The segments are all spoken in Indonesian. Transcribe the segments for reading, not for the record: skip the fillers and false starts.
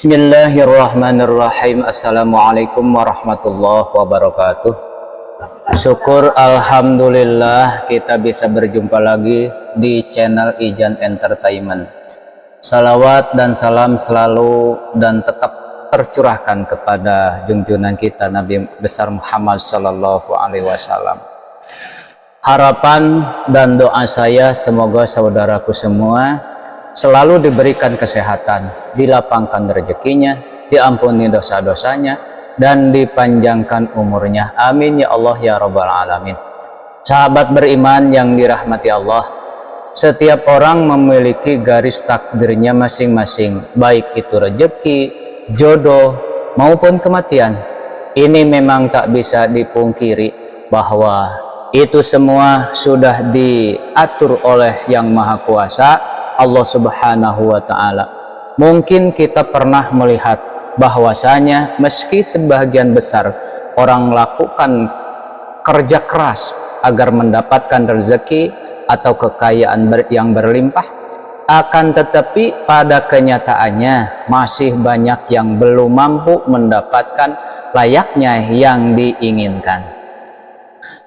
Bismillahirrahmanirrahim. Assalamualaikum warahmatullahi wabarakatuh. Syukur alhamdulillah kita bisa berjumpa lagi di channel Ijan Entertainment. Salawat dan salam selalu dan tetap tercurahkan kepada junjungan kita Nabi besar Muhammad sallallahu alaihi wasallam. Harapan dan doa saya semoga saudaraku semua selalu diberikan kesehatan, dilapangkan rezekinya, diampuni dosa-dosanya, dan dipanjangkan umurnya. Amin ya Allah ya Rabbal Alamin. Sahabat beriman yang dirahmati Allah, setiap orang memiliki garis takdirnya masing-masing, baik itu rezeki, jodoh, maupun kematian. Ini memang tak bisa dipungkiri bahwa itu semua sudah diatur oleh Yang Maha Kuasa, Allah Subhanahu wa Ta'ala. Mungkin kita pernah melihat bahwasanya meski sebagian besar orang melakukan kerja keras agar mendapatkan rezeki atau kekayaan yang berlimpah, akan tetapi pada kenyataannya masih banyak yang belum mampu mendapatkan layaknya yang diinginkan.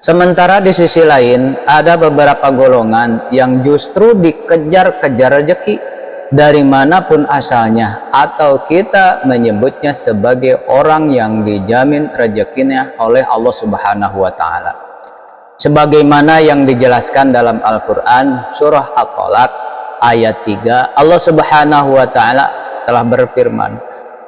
Sementara di sisi lain ada beberapa golongan yang justru dikejar-kejar rezeki dari manapun asalnya, atau kita menyebutnya sebagai orang yang dijamin rezekinya oleh Allah Subhanahu wa Ta'ala. Sebagaimana yang dijelaskan dalam Al-Quran surah At-Tolaq ayat 3, Allah Subhanahu wa Ta'ala telah berfirman,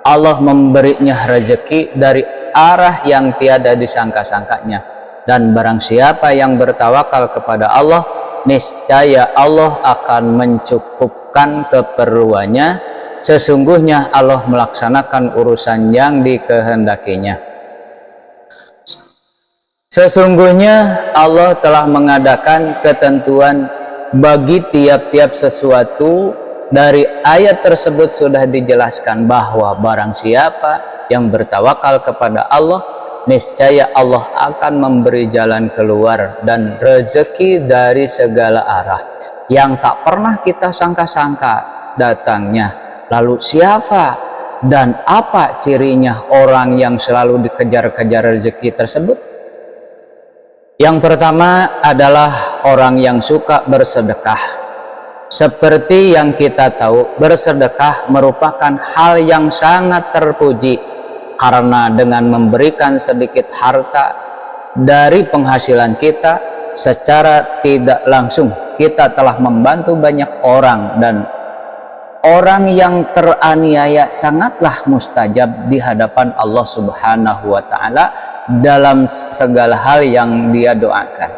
Allah memberinya rezeki dari arah yang tiada disangka-sangkanya. Dan barang siapa yang bertawakal kepada Allah, niscaya Allah akan mencukupkan keperluannya. Sesungguhnya Allah melaksanakan urusan yang dikehendakinya. Sesungguhnya Allah telah mengadakan ketentuan bagi tiap-tiap sesuatu. Dari ayat tersebut sudah dijelaskan bahwa barang siapa yang bertawakal kepada Allah, niscaya Allah akan memberi jalan keluar dan rezeki dari segala arah yang tak pernah kita sangka-sangka datangnya. Lalu siapa dan apa cirinya orang yang selalu dikejar-kejar rezeki tersebut? Yang pertama adalah orang yang suka bersedekah. Seperti yang kita tahu, bersedekah merupakan hal yang sangat terpuji, karena dengan memberikan sedikit harta dari penghasilan kita, secara tidak langsung kita telah membantu banyak orang, dan orang yang teraniaya sangatlah mustajab di hadapan Allah Subhanahu wa Ta'ala dalam segala hal yang dia doakan.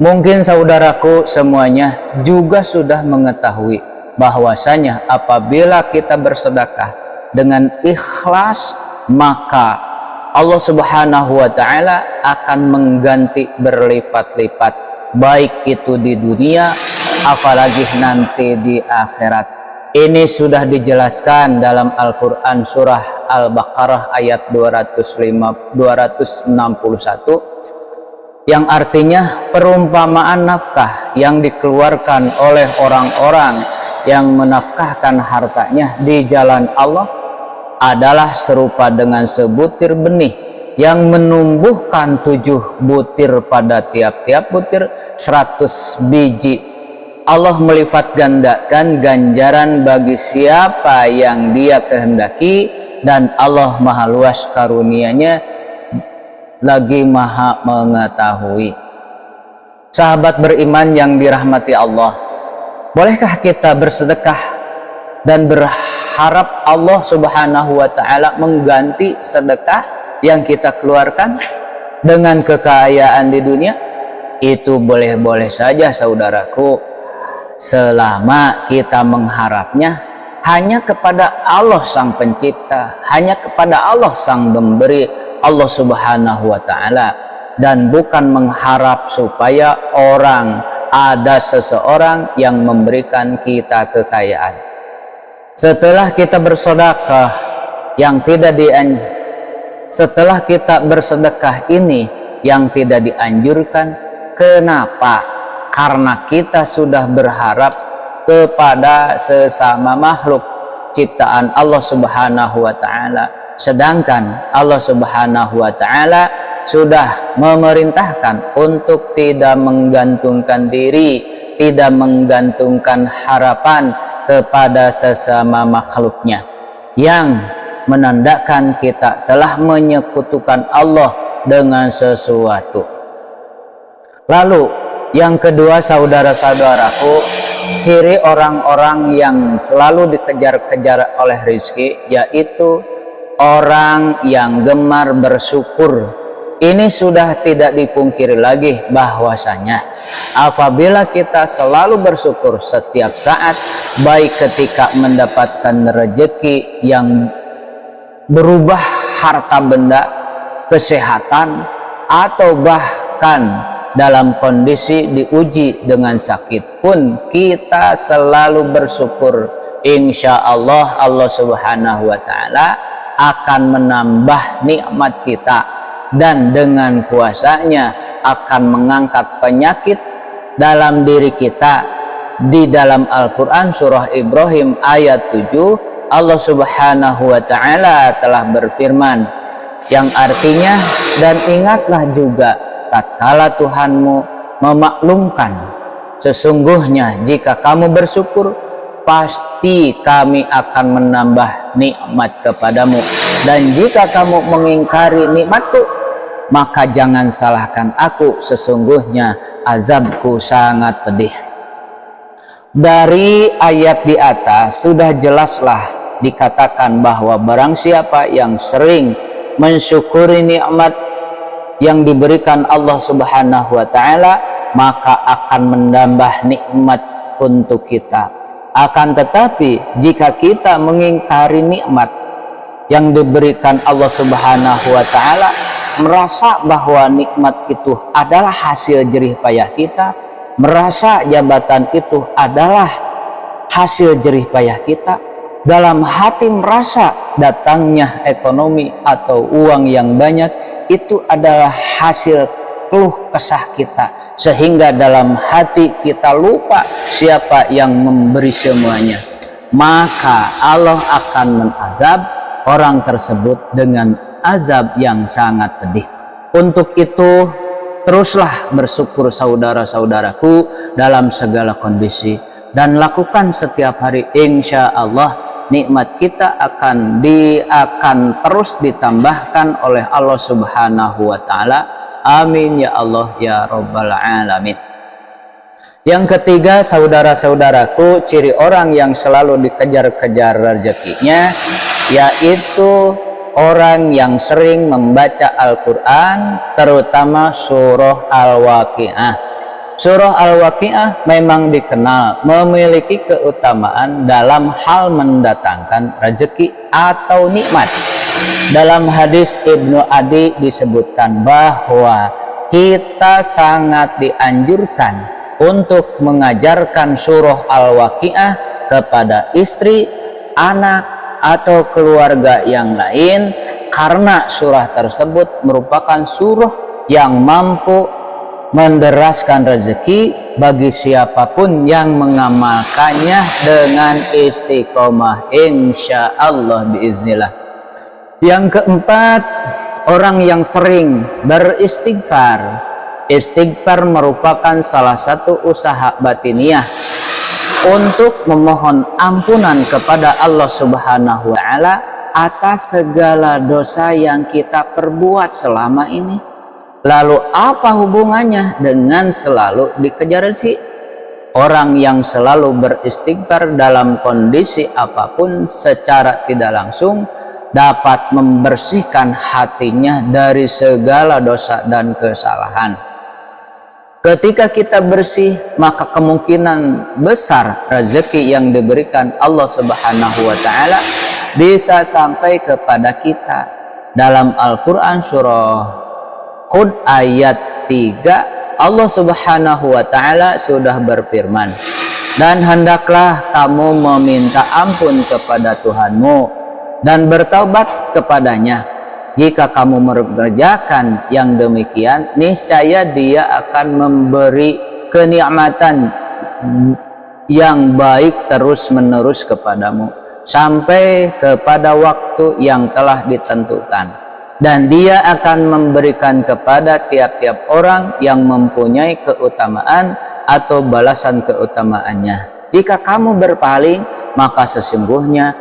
Mungkin saudaraku semuanya juga sudah mengetahui bahwasanya apabila kita bersedekah dengan ikhlas, maka Allah Subhanahu wa Ta'ala akan mengganti berlipat-lipat, baik itu di dunia apalagi nanti di akhirat. Ini sudah dijelaskan dalam Al-Quran surah Al-Baqarah ayat 261, yang artinya perumpamaan nafkah yang dikeluarkan oleh orang-orang yang menafkahkan hartanya di jalan Allah adalah serupa dengan sebutir benih yang menumbuhkan 7 butir, pada tiap-tiap butir 100 biji. Allah melipat gandakan ganjaran bagi siapa yang dia kehendaki, dan Allah maha luas karunia-Nya lagi maha mengetahui. Sahabat beriman yang dirahmati Allah, bolehkah kita bersedekah dan berharap Allah Subhanahu wa Ta'ala mengganti sedekah yang kita keluarkan dengan kekayaan di dunia? Itu boleh-boleh saja saudaraku, selama kita mengharapnya hanya kepada Allah Sang Pencipta, hanya kepada Allah Sang Pemberi, Allah Subhanahu wa Ta'ala, dan bukan mengharap supaya ada seseorang yang memberikan kita kekayaan. Setelah kita bersedekah setelah kita bersedekah ini yang tidak dianjurkan, kenapa? Karena kita sudah berharap kepada sesama makhluk, ciptaan Allah Subhanahu wa taala, sedangkan Allah Subhanahu wa taala sudah memerintahkan untuk tidak menggantungkan diri, tidak menggantungkan harapan kepada sesama makhluknya, yang menandakan kita telah menyekutukan Allah dengan sesuatu. Lalu yang kedua, saudara-saudaraku, ciri orang-orang yang selalu dikejar-kejar oleh rizki, yaitu orang yang gemar bersyukur. Ini sudah tidak dipungkiri lagi bahwasanya apabila kita selalu bersyukur setiap saat, baik ketika mendapatkan rezeki yang berubah harta benda, kesehatan, atau bahkan dalam kondisi diuji dengan sakit pun, kita selalu bersyukur. Insya Allah, Allah Subhanahu wa taala akan menambah nikmat kita, dan dengan kuasanya akan mengangkat penyakit dalam diri kita. Di dalam Al-Quran surah Ibrahim ayat 7, Allah Subhanahu wa taala telah berfirman, yang artinya, dan ingatlah juga tatkala Tuhanmu memaklumkan, sesungguhnya jika kamu bersyukur, pasti kami akan menambah nikmat kepadamu, dan jika kamu mengingkari nikmatku, maka jangan salahkan aku, sesungguhnya azabku sangat pedih. Dari ayat di atas sudah jelaslah dikatakan bahwa barang siapa yang sering mensyukuri nikmat yang diberikan Allah Subhanahu wa taala, maka akan menambah nikmat untuk kita. Akan tetapi jika kita mengingkari nikmat yang diberikan Allah Subhanahu wa taala, merasa bahwa nikmat itu adalah hasil jerih payah kita, merasa jabatan itu adalah hasil jerih payah kita, dalam hati merasa datangnya ekonomi atau uang yang banyak itu adalah hasil keluh kesah kita, sehingga dalam hati kita lupa siapa yang memberi semuanya, maka Allah akan menazab orang tersebut dengan azab yang sangat pedih. Untuk itu, teruslah bersyukur saudara-saudaraku dalam segala kondisi, dan lakukan setiap hari. Insya Allah nikmat kita akan terus ditambahkan oleh Allah Subhanahu wa taala. Amin ya Allah ya Rabbal alamin. Yang ketiga, saudara-saudaraku, ciri orang yang selalu dikejar-kejar rezekinya, yaitu orang yang sering membaca Al-Quran, terutama surah Al-Waqi'ah. Surah Al-Waqi'ah memang dikenal memiliki keutamaan dalam hal mendatangkan rezeki atau nikmat. Dalam hadis Ibnu Adi disebutkan bahwa kita sangat dianjurkan untuk mengajarkan surah Al-Waqi'ah kepada istri, anak, atau keluarga yang lain, karena surah tersebut merupakan surah yang mampu menderaskan rezeki bagi siapapun yang mengamalkannya dengan istiqomah, insya Allah biiznillah. Yang keempat, orang yang sering beristighfar. Istighfar merupakan salah satu usaha batiniah untuk memohon ampunan kepada Allah Subhanahu wa taala atas segala dosa yang kita perbuat selama ini. Lalu apa hubungannya dengan selalu dikejar rezeki? Orang yang selalu beristighfar dalam kondisi apapun secara tidak langsung dapat membersihkan hatinya dari segala dosa dan kesalahan. Ketika kita bersih, maka kemungkinan besar rezeki yang diberikan Allah Subhanahu wa taala bisa sampai kepada kita. Dalam Al-Quran surah Hud ayat 3, Allah Subhanahu wa taala sudah berfirman, dan hendaklah kamu meminta ampun kepada Tuhanmu dan bertaubat kepadanya. Jika kamu mengerjakan yang demikian, niscaya Dia akan memberi kenikmatan yang baik terus menerus kepadamu, sampai kepada waktu yang telah ditentukan, dan Dia akan memberikan kepada tiap-tiap orang yang mempunyai keutamaan atau balasan keutamaannya. Jika kamu berpaling, maka sesungguhnya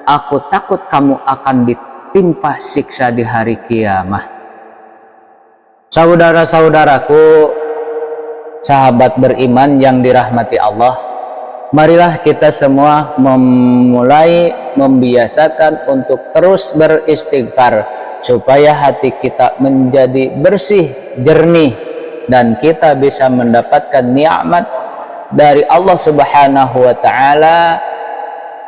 aku takut kamu akan ditimpa siksa di hari kiamat. Saudara-saudaraku, sahabat beriman yang dirahmati Allah, marilah kita semua memulai membiasakan untuk terus beristighfar supaya hati kita menjadi bersih, jernih, dan kita bisa mendapatkan nikmat dari Allah Subhanahu wa taala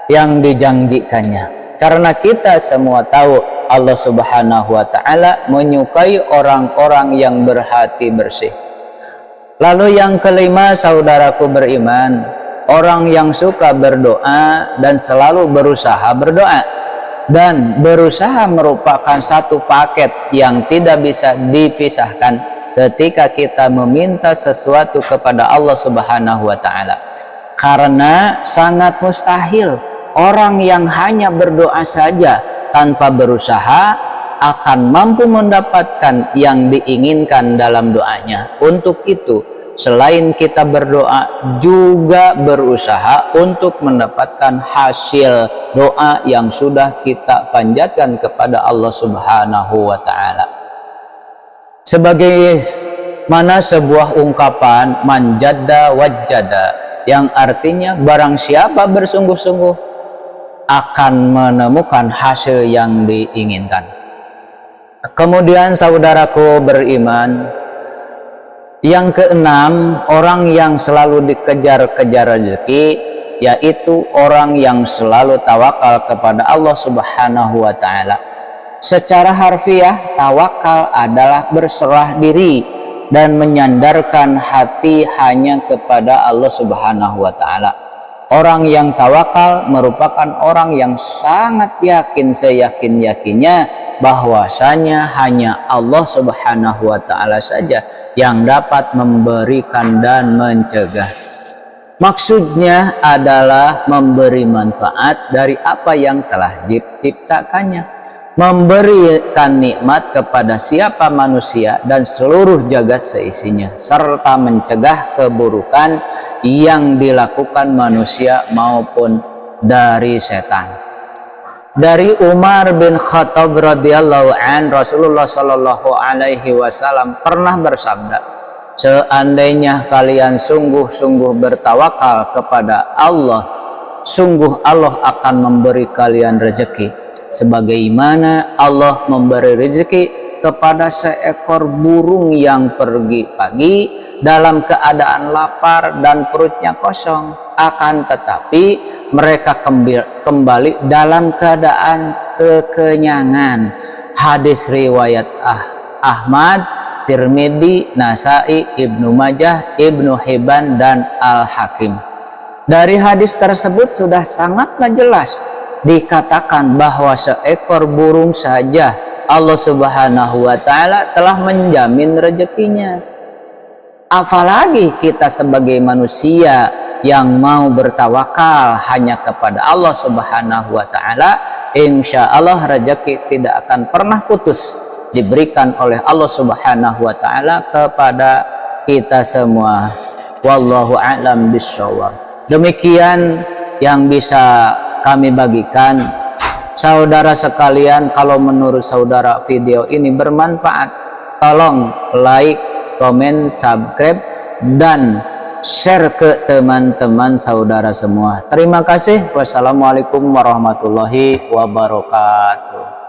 yang dijanjikannya. Karena kita semua tahu Allah Subhanahu wa taala menyukai orang-orang yang berhati bersih. Lalu yang kelima, saudaraku beriman, orang yang suka berdoa dan selalu berusaha berdoa. Dan berusaha merupakan satu paket yang tidak bisa dipisahkan ketika kita meminta sesuatu kepada Allah Subhanahu wa taala. Karena sangat mustahil orang yang hanya berdoa saja tanpa berusaha akan mampu mendapatkan yang diinginkan dalam doanya. Untuk itu, selain kita berdoa, juga berusaha untuk mendapatkan hasil doa yang sudah kita panjatkan kepada Allah Subhanahu wa taala. Sebagai mana sebuah ungkapan manjada wajada, yang artinya barang siapa bersungguh-sungguh akan menemukan hasil yang diinginkan. Kemudian saudaraku beriman, yang keenam, orang yang selalu dikejar-kejar rezeki, yaitu orang yang selalu tawakal kepada Allah Subhanahu wa taala. Secara harfiah, tawakal adalah berserah diri dan menyandarkan hati hanya kepada Allah Subhanahu wa taala. Orang yang tawakal merupakan orang yang sangat yakin seyakin-yakinnya bahwasanya hanya Allah Subhanahu wa taala saja yang dapat memberikan dan mencegah. Maksudnya adalah memberi manfaat dari apa yang telah diciptakannya, memberikan nikmat kepada siapa manusia dan seluruh jagat seisinya, serta mencegah keburukan yang dilakukan manusia maupun dari setan. Dari Umar bin Khattab radhiyallahu an, Rasulullah sallallahu alaihi wasallam pernah bersabda, seandainya kalian sungguh-sungguh bertawakal kepada Allah, sungguh Allah akan memberi kalian rezeki sebagaimana Allah memberi rezeki kepada seekor burung yang pergi pagi dalam keadaan lapar dan perutnya kosong, akan tetapi mereka kembali dalam keadaan kekenyangan. Hadis riwayat Ahmad, Tirmidzi, Nasai, Ibnu Majah, Ibnu Hibban, dan Al-Hakim. Dari hadis tersebut sudah sangatlah jelas dikatakan bahwa seekor burung saja Allah Subhanahu wa taala telah menjamin rezekinya. Apalagi kita sebagai manusia yang mau bertawakal hanya kepada Allah Subhanahu wa taala, insya Allah rezeki tidak akan pernah putus diberikan oleh Allah Subhanahu wa taala kepada kita semua. Wallahu a'lam bishawab. Demikian yang bisa kami bagikan. Saudara sekalian, kalau menurut saudara video ini bermanfaat, tolong like, komen, subscribe, dan share ke teman-teman saudara semua. Terima kasih. Wassalamualaikum warahmatullahi wabarakatuh.